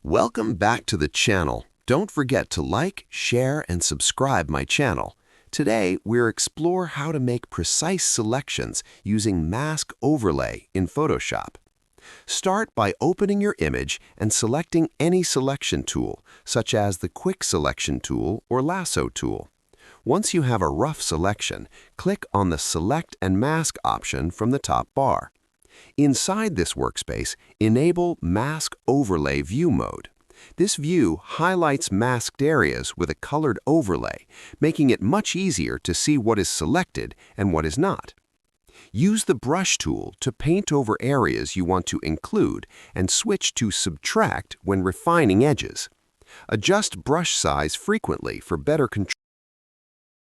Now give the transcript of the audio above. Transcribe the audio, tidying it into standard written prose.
Welcome back to the channel. Don't forget to like, share, and subscribe my channel. Today, we'll explore how to make precise selections using mask overlay in Photoshop. Start by opening your image and selecting any selection tool, such as the Quick Selection tool or Lasso tool. Once you have a rough selection, click on the Select and Mask option from the top bar. Inside this workspace, enable Mask Overlay View mode. This view highlights masked areas with a colored overlay, making it much easier to see what is selected and what is not. Use the Brush tool to paint over areas you want to include and switch to Subtract when refining edges. Adjust brush size frequently for better control.